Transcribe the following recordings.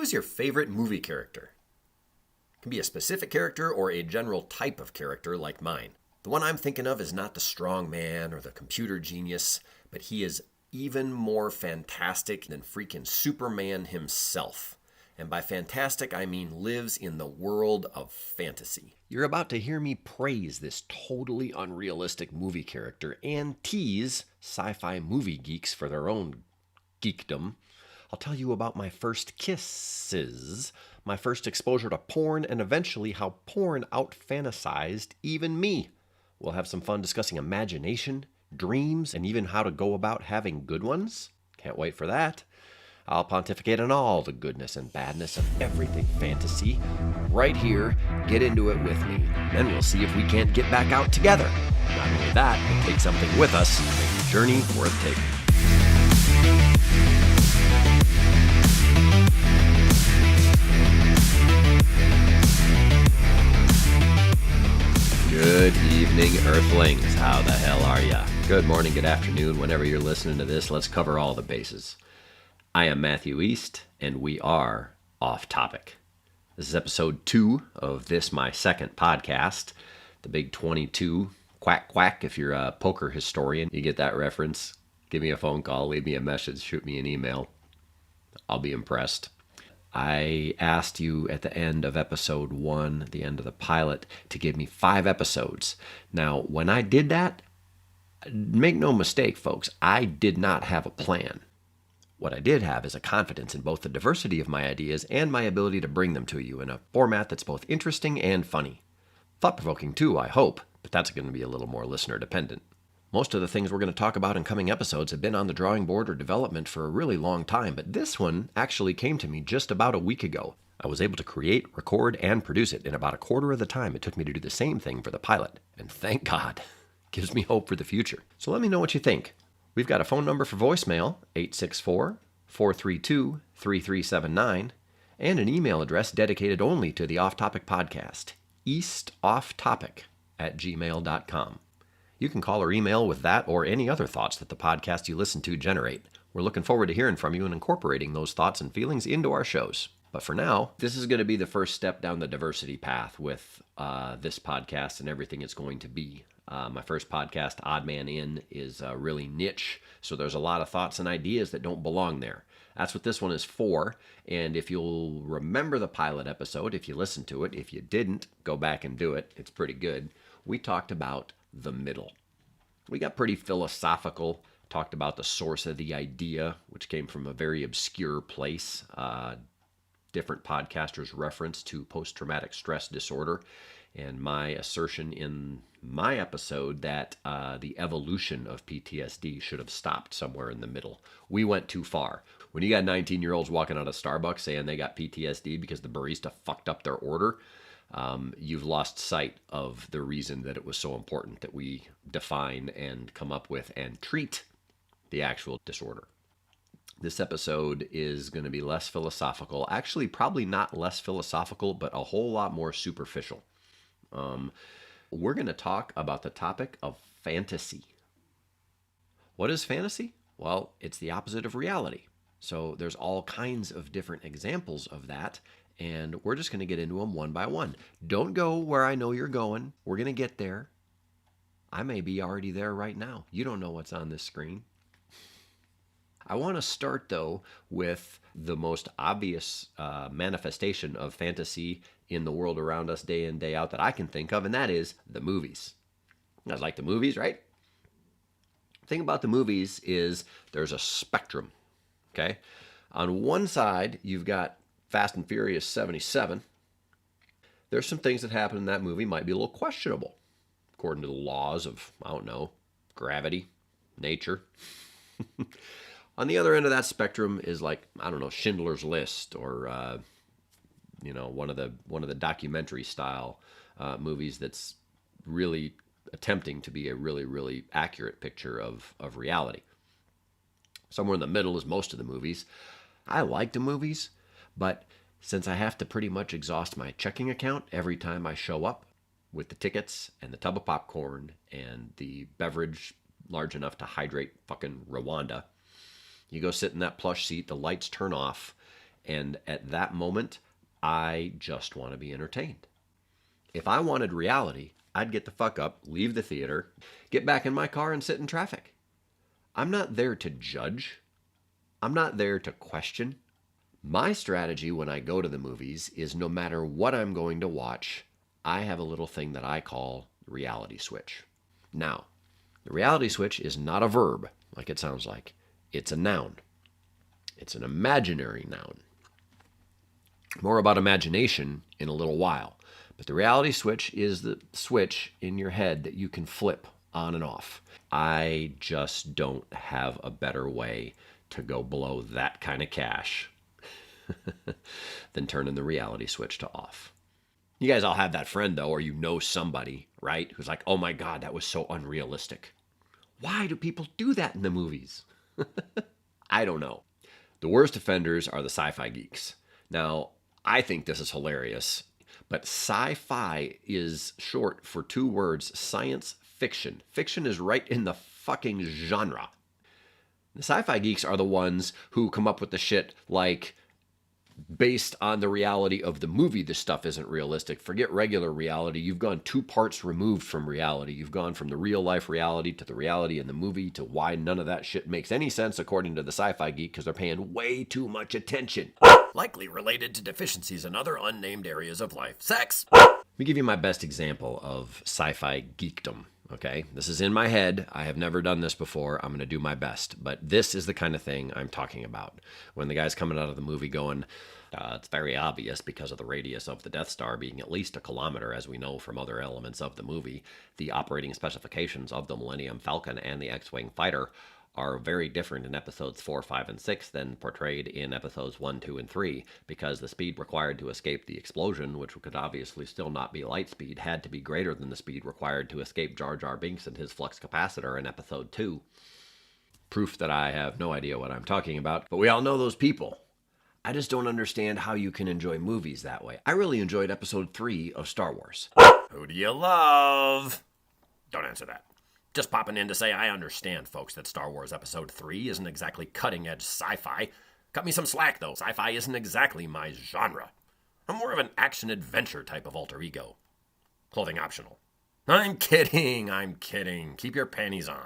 is your favorite movie character? It can be a specific character or a general type of character like mine. The one I'm thinking of is not the strong man or the computer genius, but he is even more fantastic than freaking Superman himself. And by fantastic, I mean lives in the world of fantasy. You're about to hear me praise this totally unrealistic movie character and tease sci-fi movie geeks for their own geekdom. I'll tell you about my first kisses, my first exposure to porn, and eventually how porn out-fantasized even me. We'll have some fun discussing imagination, dreams, and even how to go about having good ones. Can't wait for that. I'll pontificate on all the goodness and badness of everything fantasy. Right here, get into it with me. Then we'll see if we can't get back out together. Not only that, but take something with us and make the journey worth taking. Good evening, Earthlings. How the hell are ya? Good morning, good afternoon. Whenever you're listening to this, let's cover all the bases. I am Matthew East, and we are Off Topic. This is episode 2 of this, my second podcast, the Big 22 Quack Quack. If you're a poker historian, you get that reference. Give me a phone call, leave me a message, shoot me an email. I'll be impressed. I asked you at the end of episode 1, the end of the pilot, to give me 5 episodes. Now, when I did that, make no mistake, folks, I did not have a plan. What I did have is a confidence in both the diversity of my ideas and my ability to bring them to you in a format that's both interesting and funny. Thought-provoking too, I hope, but that's going to be a little more listener-dependent. Most of the things we're going to talk about in coming episodes have been on the drawing board or development for a really long time, but this one actually came to me just about a week ago. I was able to create, record, and produce it in about a quarter of the time it took me to do the same thing for the pilot. And thank God, gives me hope for the future. So let me know what you think. We've got a phone number for voicemail, 864-432-3379, and an email address dedicated only to the Off Topic podcast, eastofftopic@gmail.com. You can call or email with that or any other thoughts that the podcast you listen to generate. We're looking forward to hearing from you and incorporating those thoughts and feelings into our shows. But for now, this is going to be the first step down the diversity path with this podcast and everything it's going to be. My first podcast, Odd Man In, is really niche, so there's a lot of thoughts and ideas that don't belong there. That's what this one is for, and if you'll remember the pilot episode, if you listened to it, if you didn't, go back and do it. It's pretty good. We talked about the middle. We got pretty philosophical, talked about the source of the idea, which came from a very obscure place. Different podcasters' reference to post-traumatic stress disorder, and my assertion in my episode that the evolution of PTSD should have stopped somewhere in the middle. We went too far. When you got 19-year-olds walking out of Starbucks saying they got PTSD because the barista fucked up their order, you've lost sight of the reason that it was so important that we define and come up with and treat the actual disorder. This episode is going to be less philosophical. Actually, probably not less philosophical, but a whole lot more superficial. We're going to talk about the topic of fantasy. What is fantasy? Well, it's the opposite of reality. So there's all kinds of different examples of that, and we're just going to get into them one by one. Don't go where I know you're going. We're going to get there. I may be already there right now. You don't know what's on this screen. I want to start, though, with the most obvious manifestation of fantasy in the world around us day in, day out that I can think of, and that is the movies. You guys like the movies, right? The thing about the movies is there's a spectrum, okay? On one side, you've got Fast and Furious 77. There's some things that happen in that movie might be a little questionable, according to the laws of, I don't know, gravity, nature. On the other end of that spectrum is like, I don't know, Schindler's List or, one of the documentary style movies that's really attempting to be a really, really accurate picture of reality. Somewhere in the middle is most of the movies. I like the movies, but since I have to pretty much exhaust my checking account every time I show up with the tickets and the tub of popcorn and the beverage large enough to hydrate fucking Rwanda, you go sit in that plush seat, the lights turn off, And at that moment, I just want to be entertained. If I wanted reality, I'd get the fuck up, leave the theater, get back in my car and sit in traffic. I'm not there to judge. I'm not there to question. My strategy when I go to the movies is no matter what I'm going to watch, I have a little thing that I call reality switch. Now, the reality switch is not a verb, like it sounds like. It's a noun. It's an imaginary noun. More about imagination in a little while. But the reality switch is the switch in your head that you can flip on and off. I just don't have a better way to go blow that kind of cash than turning the reality switch to off. You guys all have that friend, though, or you know somebody, right, who's like, oh my God, that was so unrealistic. Why do people do that in the movies? I don't know. The worst offenders are the sci-fi geeks. Now, I think this is hilarious, but sci-fi is short for two words, science fiction. Fiction is right in the fucking genre. The sci-fi geeks are the ones who come up with the shit like, based on the reality of the movie, this stuff isn't realistic. Forget regular reality. You've gone 2 parts removed from reality. You've gone from the real life reality to the reality in the movie to why none of that shit makes any sense according to the sci-fi geek because they're paying way too much attention. Likely related to deficiencies in other unnamed areas of life. Sex! Let me give you my best example of sci-fi geekdom. Okay, this is in my head. I have never done this before. I'm going to do my best. But this is the kind of thing I'm talking about. When the guy's coming out of the movie going, it's very obvious because of the radius of the Death Star being at least 1 kilometer, as we know from other elements of the movie. The operating specifications of the Millennium Falcon and the X-Wing fighter are very different in episodes 4, 5, and 6 than portrayed in episodes 1, 2, and 3, because the speed required to escape the explosion, which could obviously still not be light speed, had to be greater than the speed required to escape Jar Jar Binks and his flux capacitor in episode 2. Proof that I have no idea what I'm talking about, but we all know those people. I just don't understand how you can enjoy movies that way. I really enjoyed episode 3 of Star Wars. Who do you love? Don't answer that. Just popping in to say I understand, folks, that Star Wars Episode 3 isn't exactly cutting-edge sci-fi. Cut me some slack, though. Sci-fi isn't exactly my genre. I'm more of an action-adventure type of alter ego. Clothing optional. I'm kidding. Keep your panties on.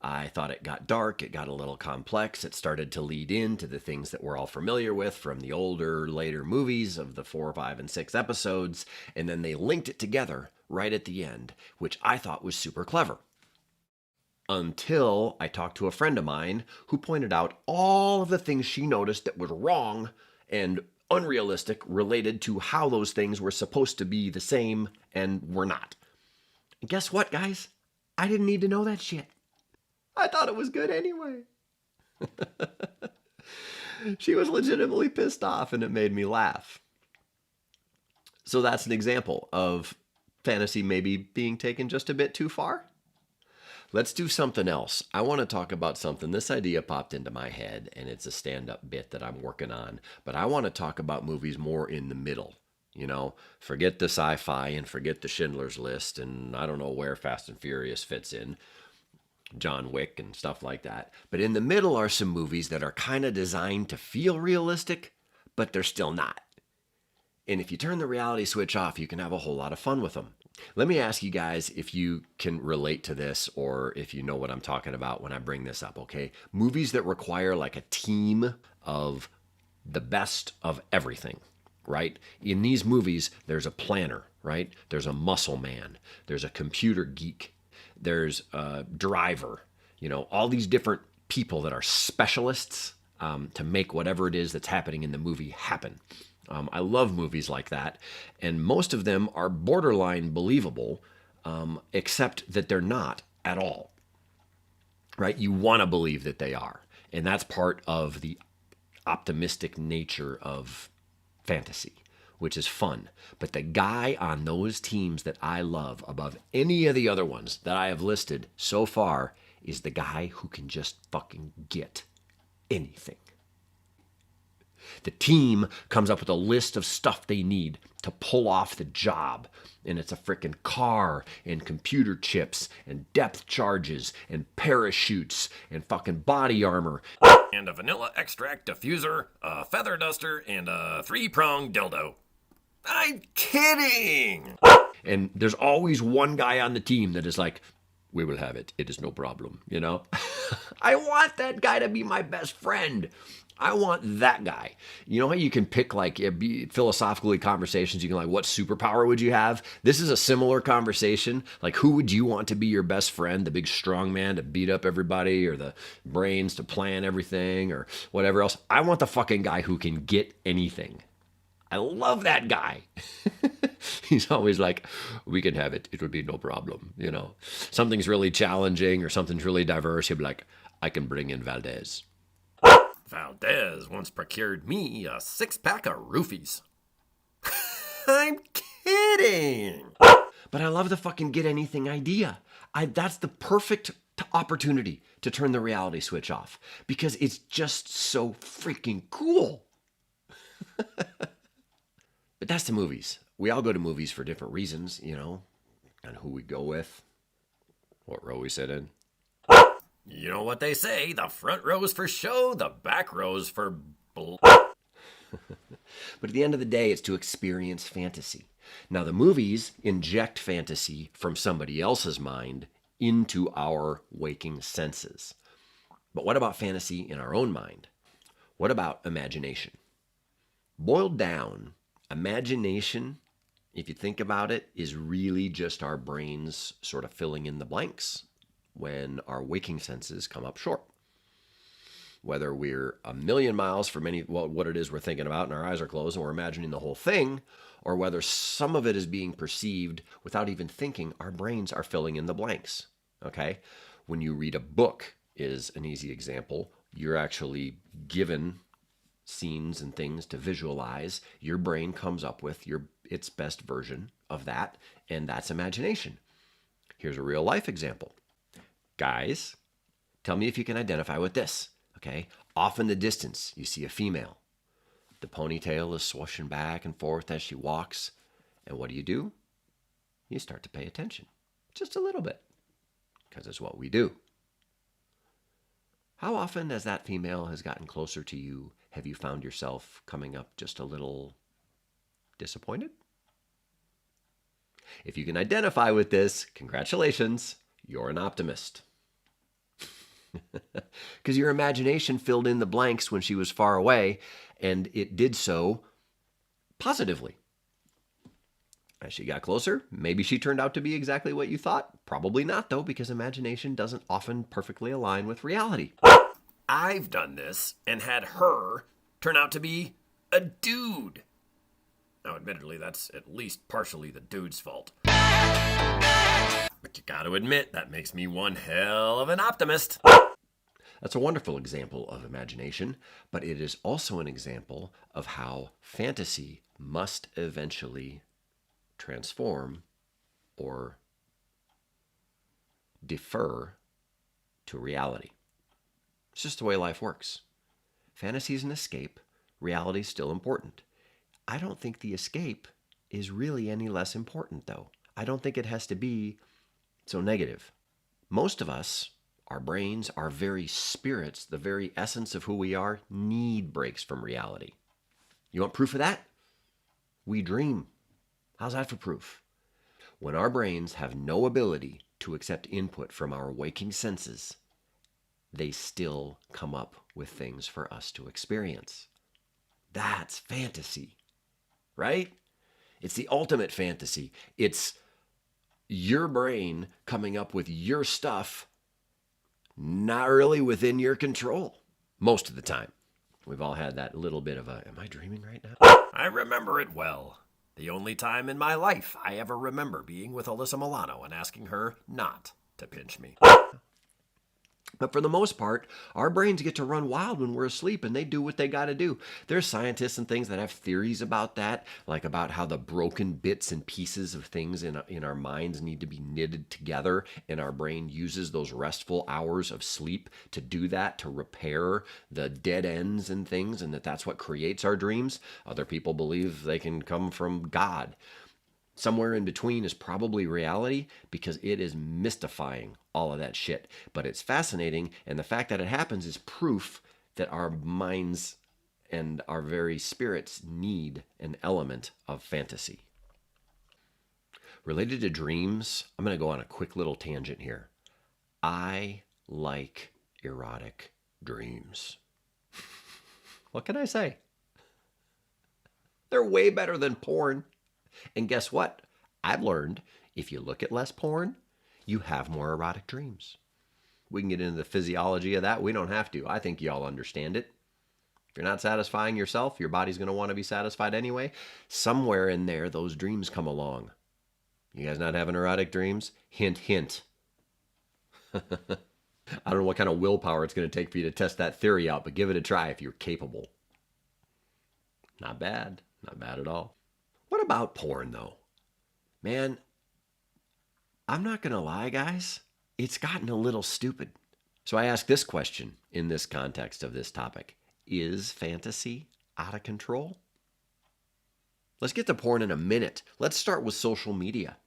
I thought it got dark, it got a little complex, it started to lead into the things that we're all familiar with from the older, later movies of the 4, 5, and 6 episodes, and then they linked it together right at the end, which I thought was super clever. Until I talked to a friend of mine who pointed out all of the things she noticed that were wrong and unrealistic related to how those things were supposed to be the same and were not. And guess what, guys? I didn't need to know that shit. I thought it was good anyway. She was legitimately pissed off and it made me laugh. So that's an example of fantasy maybe being taken just a bit too far. Let's do something else. I want to talk about something. This idea popped into my head, and it's a stand-up bit that I'm working on. But I want to talk about movies more in the middle. You know, forget the sci-fi and forget the Schindler's List, and I don't know where Fast and Furious fits in. John Wick and stuff like that. But in the middle are some movies that are kind of designed to feel realistic, but they're still not. And if you turn the reality switch off, you can have a whole lot of fun with them. Let me ask you guys if you can relate to this or if you know what I'm talking about when I bring this up, okay? Movies that require like a team of the best of everything, right? In these movies, there's a planner, right? There's a muscle man. There's a computer geek. There's a driver. You know, all these different people that are specialists to make whatever it is that's happening in the movie happen. I love movies like that, and most of them are borderline believable, except that they're not at all, right? You want to believe that they are, and that's part of the optimistic nature of fantasy, which is fun. But the guy on those teams that I love above any of the other ones that I have listed so far is the guy who can just fucking get anything. The team comes up with a list of stuff they need to pull off the job. And it's a frickin' car and computer chips and depth charges and parachutes and fucking body armor. And a vanilla extract diffuser, a feather duster, and a 3-pronged dildo. I'm kidding! And there's always one guy on the team that is like, we will have it. It is no problem, you know? I want that guy to be my best friend. I want that guy. You know how you can pick like philosophically conversations? You can like, what superpower would you have? This is a similar conversation. Like, who would you want to be your best friend? The big strong man to beat up everybody, or the brains to plan everything, or whatever else? I want the fucking guy who can get anything. I love that guy. He's always like, we can have it. It would be no problem. You know, something's really challenging or something's really diverse. He'll be like, I can bring in Valdez. Valdez once procured me a 6-pack of roofies. I'm kidding. But I love the fucking get anything idea. That's the perfect opportunity to turn the reality switch off because it's just so freaking cool. But that's the movies. We all go to movies for different reasons, you know, and who we go with, what row we sit in. You know what they say, the front row's for show, the back row's for But at the end of the day, it's to experience fantasy. Now, the movies inject fantasy from somebody else's mind into our waking senses. But what about fantasy in our own mind? What about imagination? Boiled down, imagination, if you think about it, is really just our brains sort of filling in the blanks when our waking senses come up short. Whether we're a million miles from what it is we're thinking about and our eyes are closed and we're imagining the whole thing, or whether some of it is being perceived without even thinking, our brains are filling in the blanks. Okay? When you read a book is an easy example. You're actually given scenes and things to visualize. Your brain comes up with its best version of that, and that's imagination. Here's a real life example. Guys, tell me if you can identify with this. Okay, off in the distance, you see a female. The ponytail is swooshing back and forth as she walks. And what do? You start to pay attention. Just a little bit. Because it's what we do. How often, as that female has gotten closer to you, have you found yourself coming up just a little disappointed? If you can identify with this, congratulations, you're an optimist. Because your imagination filled in the blanks when she was far away, and it did so positively. As she got closer, maybe she turned out to be exactly what you thought. Probably not, though, because imagination doesn't often perfectly align with reality. I've done this and had her turn out to be a dude. Now, admittedly, that's at least partially the dude's fault. But you gotta admit, that makes me one hell of an optimist. That's a wonderful example of imagination, but it is also an example of how fantasy must eventually transform or defer to reality. It's just the way life works. Fantasy is an escape. Reality is still important. I don't think the escape is really any less important, though. I don't think it has to be so negative. Most of us, our brains, our very spirits, the very essence of who we are, need breaks from reality. You want proof of that? We dream. How's that for proof? When our brains have no ability to accept input from our waking senses, they still come up with things for us to experience. That's fantasy, right? It's the ultimate fantasy. It's your brain coming up with your stuff, not really within your control, most of the time. We've all had that little bit of am I dreaming right now? I remember it well. The only time in my life I ever remember being with Alyssa Milano and asking her not to pinch me. But for the most part, our brains get to run wild when we're asleep, and they do what they got to do. There's scientists and things that have theories about that, like about how the broken bits and pieces of things in our minds need to be knitted together, and our brain uses those restful hours of sleep to do that, to repair the dead ends and things, and that's what creates our dreams. Other people believe they can come from God. Somewhere in between is probably reality because it is mystifying all of that shit. But it's fascinating, and the fact that it happens is proof that our minds and our very spirits need an element of fantasy. Related to dreams, I'm going to go on a quick little tangent here. I like erotic dreams. What can I say? They're way better than porn. And guess what? I've learned if you look at less porn, you have more erotic dreams. We can get into the physiology of that. We don't have to. I think y'all understand it. If you're not satisfying yourself, your body's going to want to be satisfied anyway. Somewhere in there, those dreams come along. You guys not having erotic dreams? Hint, hint. I don't know what kind of willpower it's going to take for you to test that theory out, but give it a try if you're capable. Not bad. Not bad at all. What about porn, though? Man, I'm not going to lie, guys. It's gotten a little stupid. So I ask this question in this context of this topic. Is fantasy out of control? Let's get to porn in a minute. Let's start with social media.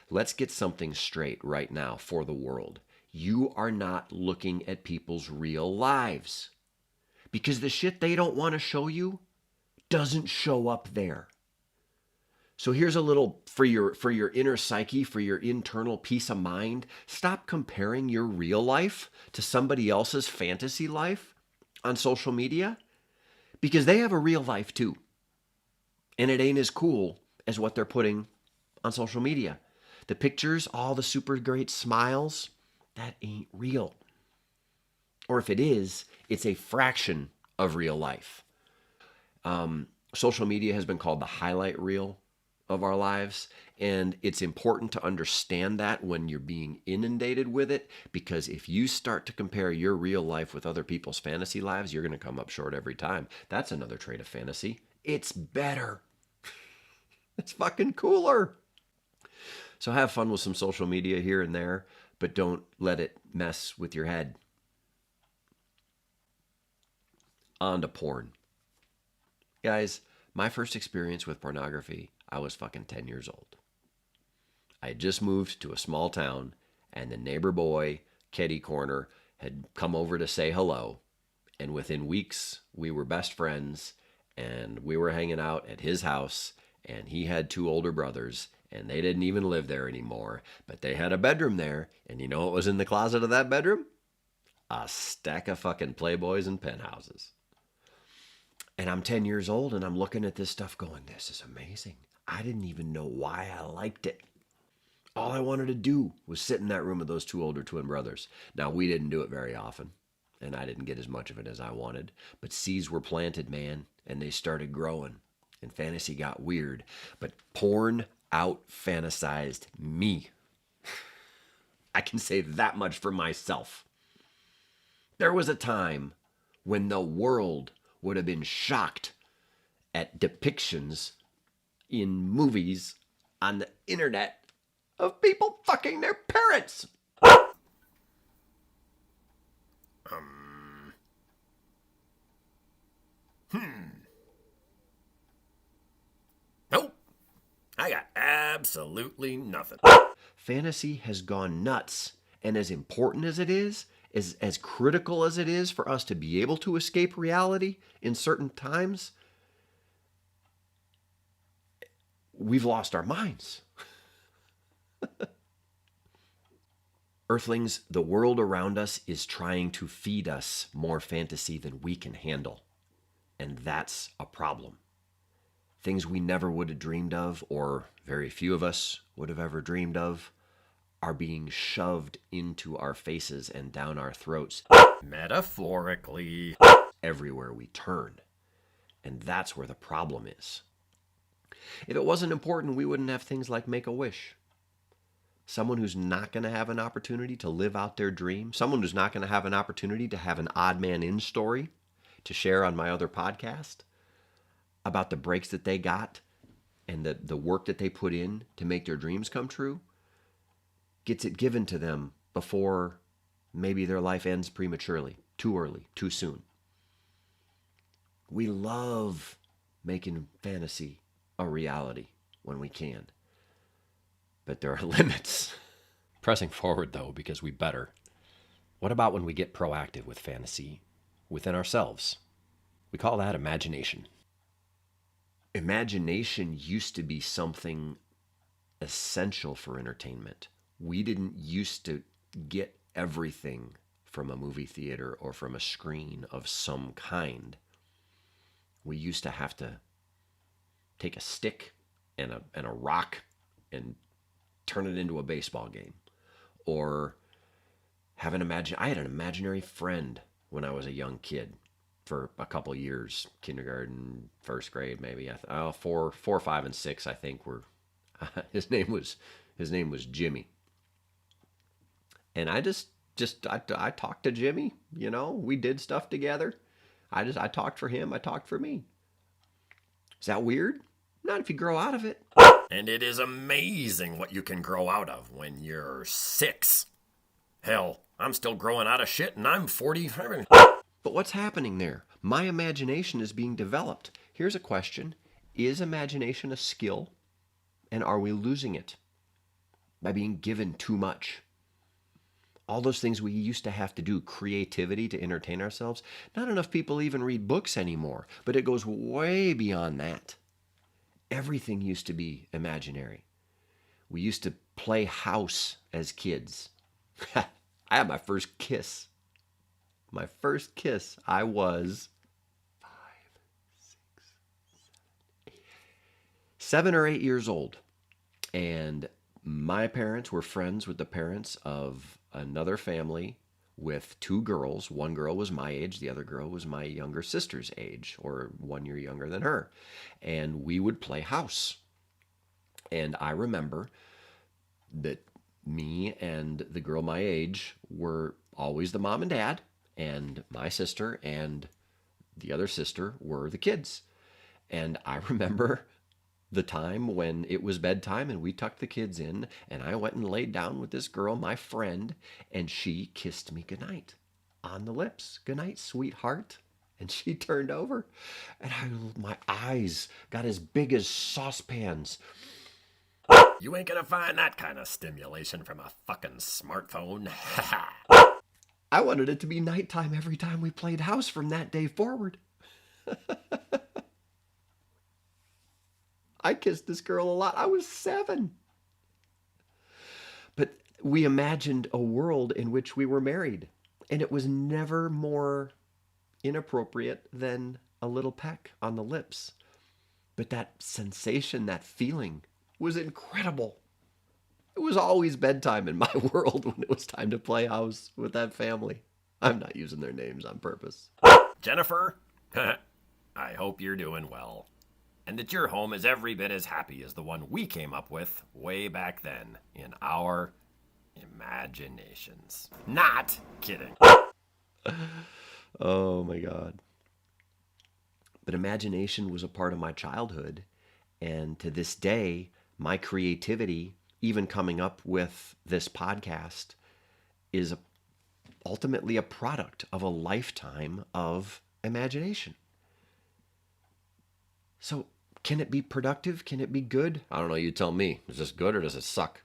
Let's get something straight right now for the world. You are not looking at people's real lives because the shit they don't want to show you doesn't show up there. So here's a little for your inner psyche, for your internal peace of mind. Stop comparing your real life to somebody else's fantasy life on social media because they have a real life too. And it ain't as cool as what they're putting on social media. The pictures, all the super great smiles, that ain't real. Or if it is, it's a fraction of real life. Social media has been called the highlight reel of our lives, and it's important to understand that when you're being inundated with it, because if you start to compare your real life with other people's fantasy lives, you're going to come up short every time. That's another trait of fantasy. It's better. It's fucking cooler. So have fun with some social media here and there, but don't let it mess with your head. On to porn. Guys, my first experience with pornography, I was fucking 10 years old. I had just moved to a small town, and the neighbor boy, Kitty Corner, had come over to say hello. And within weeks, we were best friends, and we were hanging out at his house, and he had two older brothers, and they didn't even live there anymore, but they had a bedroom there, and you know what was in the closet of that bedroom? A stack of fucking Playboys and penthouses. And I'm 10 years old, and I'm looking at this stuff going, this is amazing. I didn't even know why I liked it. All I wanted to do was sit in that room with those two older twin brothers. Now, we didn't do it very often, and I didn't get as much of it as I wanted, but seeds were planted, man, and they started growing, and fantasy got weird. But porn out-fantasized me. I can say that much for myself. There was a time when the world would have been shocked at depictions in movies on the internet of people fucking their parents. Nope. I got absolutely nothing. Fantasy has gone nuts, and as important as it is, as critical as it is for us to be able to escape reality in certain times, we've lost our minds. Earthlings, the world around us is trying to feed us more fantasy than we can handle. And that's a problem. Things we never would have dreamed of, or very few of us would have ever dreamed of, are being shoved into our faces and down our throats. Metaphorically. Everywhere we turn. And that's where the problem is. If it wasn't important, we wouldn't have things like Make-A-Wish. someone who's not going to have an opportunity to live out their dream, someone who's not going to have an opportunity to have an odd man in story to share on my other podcast about the breaks that they got and the work that they put in to make their dreams come true, gets it given to them before maybe their life ends prematurely, too early, too soon. We love making fantasy a reality when we can, but there are limits. Pressing forward, though, because we better. What about when we get proactive with fantasy within ourselves? We call that imagination. Imagination used to be something essential for entertainment. We didn't used to get everything from a movie theater or from a screen of some kind. We used to have to take a stick and a rock and turn it into a baseball game. Or I had an imaginary friend when I was a young kid for a couple years, kindergarten, first grade, maybe. 4, 5, and 6, I think were. His name was Jimmy, and I talked to Jimmy. You know, we did stuff together. I talked for him. I talked for me. Is that weird? Not if you grow out of it. And it is amazing what you can grow out of when you're 6. Hell, I'm still growing out of shit and I'm 40. But what's happening there? My imagination is being developed. Here's a question. Is imagination a skill? And are we losing it by being given too much? All those things we used to have to do, creativity to entertain ourselves. Not enough people even read books anymore, but it goes way beyond that. Everything used to be imaginary. We used to play house as kids. I had my first kiss. My first kiss, I was 5, 6, 7 or 8 years old. And my parents were friends with the parents of another family with 2 girls. One girl was my age. The other girl was my younger sister's age, or 1 year younger than her. And we would play house. And I remember that me and the girl my age were always the mom and dad, and my sister and the other sister were the kids. And I remember the time when it was bedtime and we tucked the kids in, and I went and laid down with this girl, my friend, and she kissed me goodnight on the lips. Goodnight, sweetheart. And she turned over, and my eyes got as big as saucepans. You ain't gonna find that kind of stimulation from a fucking smartphone. I wanted it to be nighttime every time we played house from that day forward. I kissed this girl a lot. I was 7. But we imagined a world in which we were married, and it was never more inappropriate than a little peck on the lips. But that sensation, that feeling, was incredible. It was always bedtime in my world when it was time to play house with that family. I'm not using their names on purpose. Jennifer, I hope you're doing well, and that your home is every bit as happy as the one we came up with way back then in our imaginations. Not kidding. Oh my God. But imagination was a part of my childhood, and to this day, my creativity, even coming up with this podcast, is ultimately a product of a lifetime of imagination. So can it be productive? Can it be good? I don't know. You tell me. Is this good or does it suck?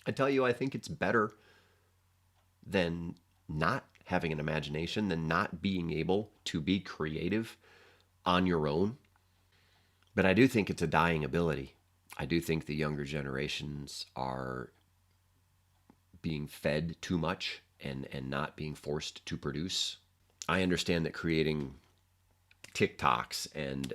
I tell you, I think it's better than not having an imagination, than not being able to be creative on your own. But I do think it's a dying ability. I do think the younger generations are being fed too much and not being forced to produce. I understand that creating TikToks and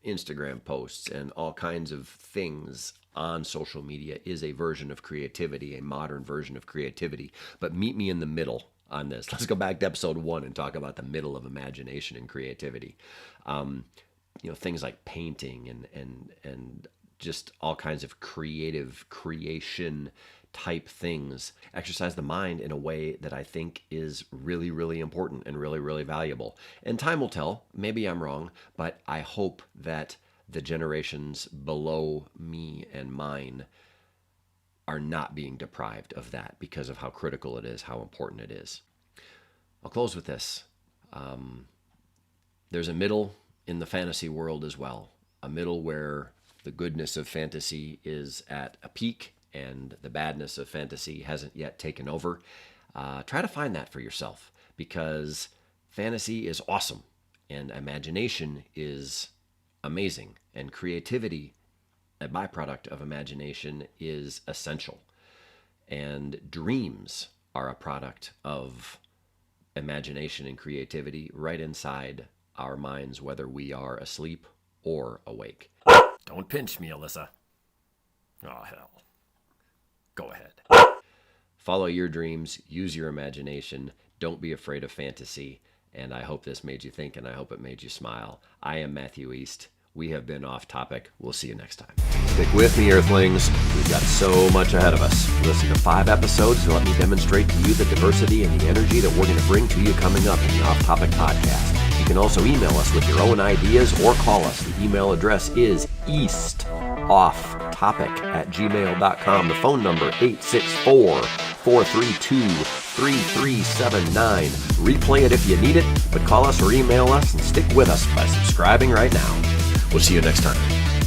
Instagram posts and all kinds of things on social media is a version of creativity, a modern version of creativity. But meet me in the middle on this. Let's go back to episode 1 and talk about the middle of imagination and creativity. Things like painting and just all kinds of creation type things. Exercise the mind in a way that I think is really, really important and really, really valuable. And time will tell. Maybe I'm wrong, but I hope that the generations below me and mine are not being deprived of that because of how critical it is, how important it is. I'll close with this. There's a middle in the fantasy world as well, a middle where the goodness of fantasy is at a peak and the badness of fantasy hasn't yet taken over. Try to find that for yourself, because fantasy is awesome and imagination is amazing, and creativity, a byproduct of imagination, is essential. And dreams are a product of imagination and creativity right inside our minds, whether we are asleep or awake. Don't pinch me, Alyssa. Oh, hell. Go ahead. Follow your dreams, use your imagination, don't be afraid of fantasy, and I hope this made you think, and I hope it made you smile. I am Matthew East. We have been Off Topic. We'll see you next time. Stick with me, Earthlings. We've got so much ahead of us. Listen to 5 episodes and let me demonstrate to you the diversity and the energy that we're going to bring to you coming up in the Off Topic podcast. You can also email us with your own ideas or call us. The email address is eastofftopic@gmail.com. The phone number 864-432-3379. Replay it if you need it, but call us or email us and stick with us by subscribing right now. We'll see you next time.